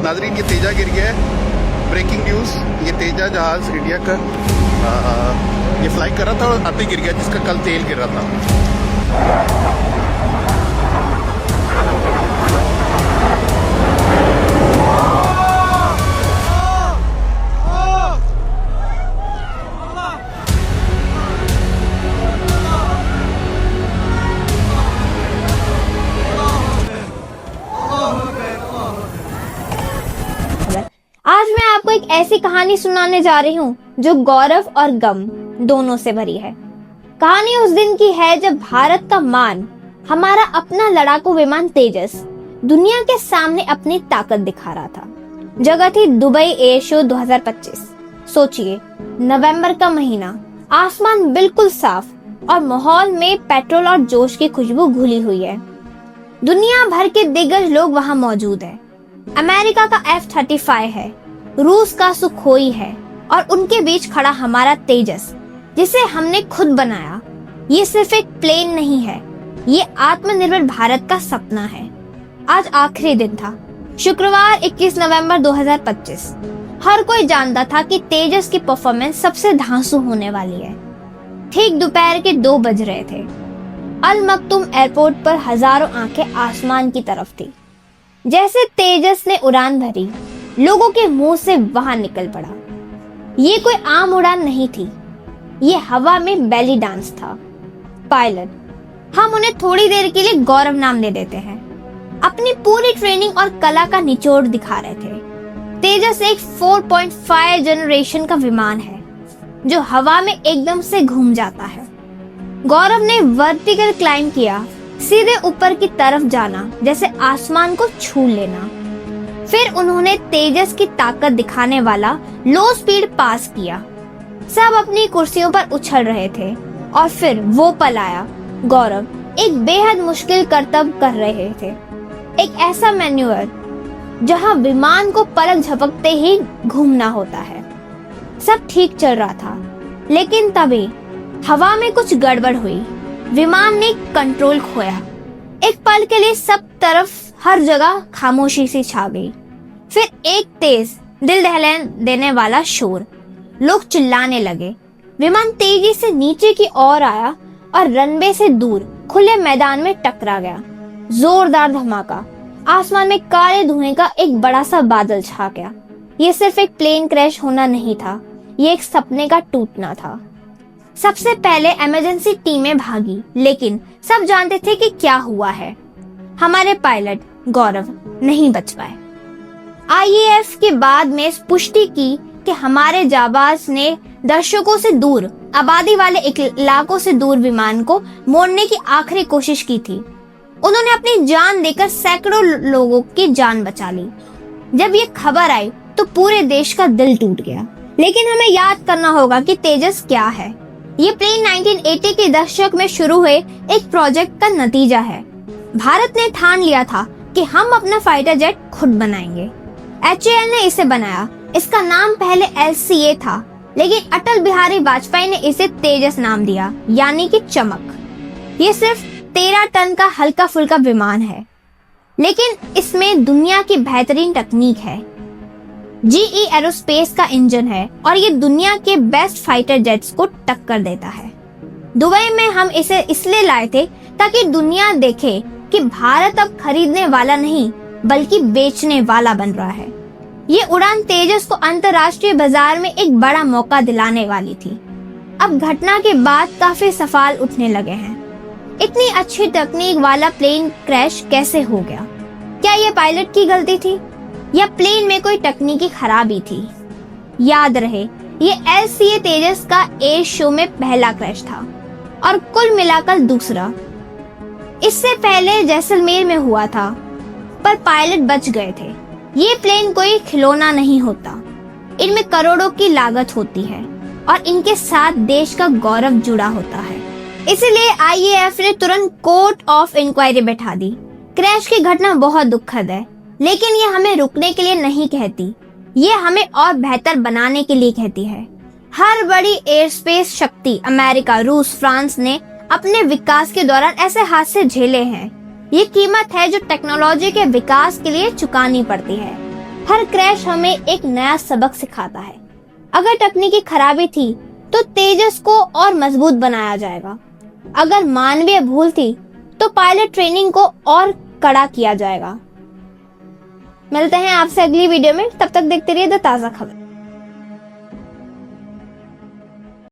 नाजरीन ये तेजा गिर गया है, ब्रेकिंग न्यूज़। ये तेजा जहाज़ इंडिया का ये फ्लाई कर रहा था और आते गिर गया, जिसका कल तेल गिर रहा था। आज मैं आपको एक ऐसी कहानी सुनाने जा रही हूँ जो गौरव और गम दोनों से भरी है। कहानी उस दिन की है जब भारत का मान, हमारा अपना लड़ाकू विमान तेजस दुनिया के सामने अपनी ताकत दिखा रहा था। जगह थी दुबई एयर शो 2025। सोचिए, नवंबर का महीना, आसमान बिल्कुल साफ और माहौल में पेट्रोल और जोश की खुशबू घुली हुई है। दुनिया भर के दिग्गज लोग वहाँ मौजूद है। अमेरिका का F-35 है, रूस का सुखोई है और उनके बीच खड़ा हमारा तेजस, जिसे हमने खुद बनाया। ये सिर्फ एक प्लेन नहीं है, ये आत्मनिर्भर भारत का सपना है। आज आखिरी दिन था, शुक्रवार 21 नवंबर 2025। हर कोई जानता था कि तेजस की परफॉर्मेंस सबसे धांसू होने वाली है। ठीक दोपहर के 2 बज रहे थे। अल मक्तुम एयरपोर्ट पर हजारों आंखें आसमान की तरफ थी। जैसे तेजस ने उड़ान भरी, लोगों के मुंह से वहां निकल पड़ा। ये कोई आम उड़ान नहीं थी, ये हवा में बेली डांस था। पायलट, हम उन्हें थोड़ी देर के लिए गौरव नाम दे देते हैं, अपनी पूरी ट्रेनिंग और कला का निचोड़ दिखा रहे थे। तेजस एक 4.5 जनरेशन का विमान है जो हवा में एकदम से घूम जाता है। गौरव ने वर्टिकल क्लाइंब किया, सीधे ऊपर की तरफ जाना, जैसे आसमान को छू लेना। फिर उन्होंने तेजस की ताकत दिखाने वाला लो स्पीड पास किया। सब अपनी कुर्सियों पर उछल रहे थे और फिर वो पल आया। गौरव एक बेहद मुश्किल कर्तव्य कर रहे थे, एक ऐसा मैन्यूवर जहां विमान को पलक झपकते ही घूमना होता है। सब ठीक चल रहा था, लेकिन तभी हवा में कुछ गड़बड़ हुई। विमान ने कंट्रोल खोया। एक पल के लिए सब तरफ, हर जगह खामोशी सी छा गई। फिर एक तेज, दिल दहला देने वाला शोर। लोग चिल्लाने लगे। विमान तेजी से नीचे की ओर आया और रनवे से दूर खुले मैदान में टकरा गया। जोरदार धमाका। आसमान में काले धुएं का एक बड़ा सा बादल छा गया। ये सिर्फ एक प्लेन क्रैश होना नहीं था, ये एक सपने का टूटना था। सबसे पहले इमरजेंसी टीमें भागी, लेकिन सब जानते थे कि क्या हुआ है। हमारे पायलट गौरव नहीं बच पाए। आईएएफ के बाद में पुष्टि की कि हमारे जाबाज ने दर्शकों से दूर, आबादी वाले इलाकों से दूर विमान को मोड़ने की आखिरी कोशिश की थी। उन्होंने अपनी जान देकर सैकड़ों लोगों की जान बचा ली। जब ये खबर आई तो पूरे देश का दिल टूट गया। लेकिन हमें याद करना होगा कि तेजस क्या है। ये प्लेन 1980 के दशक में शुरू हुए एक प्रोजेक्ट का नतीजा है। भारत ने ठान लिया था कि हम अपना फाइटर जेट खुद बनाएंगे। HAL ने इसे बनाया। इसका नाम पहले LCA था, लेकिन अटल बिहारी वाजपेयी ने इसे तेजस नाम दिया, यानी कि चमक। ये सिर्फ 13 टन का हल्का फुल्का विमान है, लेकिन इसमें दुनिया की बेहतरीन तकनीक है। GE एरोस्पेस का इंजन है और ये दुनिया के बेस्ट फाइटर जेट्स को टक्कर देता है। दुबई में हम इसे इसलिए लाए थे ताकि दुनिया देखे कि भारत अब खरीदने वाला नहीं, बल्कि बेचने वाला बन रहा है। ये उड़ान तेजस को अंतर्राष्ट्रीय बाजार में एक बड़ा मौका दिलाने वाली थी। अब घटना के बाद काफी सवाल उठने लगे हैं। इतनी अच्छी तकनीक वाला प्लेन क्रैश कैसे हो गया? क्या ये पायलट की गलती थी या प्लेन में कोई तकनीकी खराबी थी? याद रहे, ये LCA तेजस का एयर शो में पहला क्रैश था और कुल मिलाकर दूसरा। इससे पहले जैसलमेर में हुआ था, पर पायलट बच गए थे। ये प्लेन कोई खिलौना नहीं होता, इनमें करोड़ों की लागत होती है और इनके साथ देश का गौरव जुड़ा होता है। इसीलिए IAF ने तुरंत कोर्ट ऑफ इंक्वायरी बैठा दी। क्रैश की घटना बहुत दुखद है, लेकिन ये हमें रुकने के लिए नहीं कहती, ये हमें और बेहतर बनाने के लिए कहती है। हर बड़ी एयरस्पेस शक्ति अमेरिका, रूस, फ्रांस ने अपने विकास के दौरान ऐसे हादसे झेले हैं। ये कीमत है जो टेक्नोलॉजी के विकास के लिए चुकानी पड़ती है। हर क्रैश हमें एक नया सबक सिखाता है। अगर तकनीकी खराबी थी तो तेजस को और मजबूत बनाया जाएगा। अगर मानवीय भूल थी तो पायलट ट्रेनिंग को और कड़ा किया जाएगा। मिलते हैं आपसे अगली वीडियो में, तब तक देखते रहिए द ताजा खबर।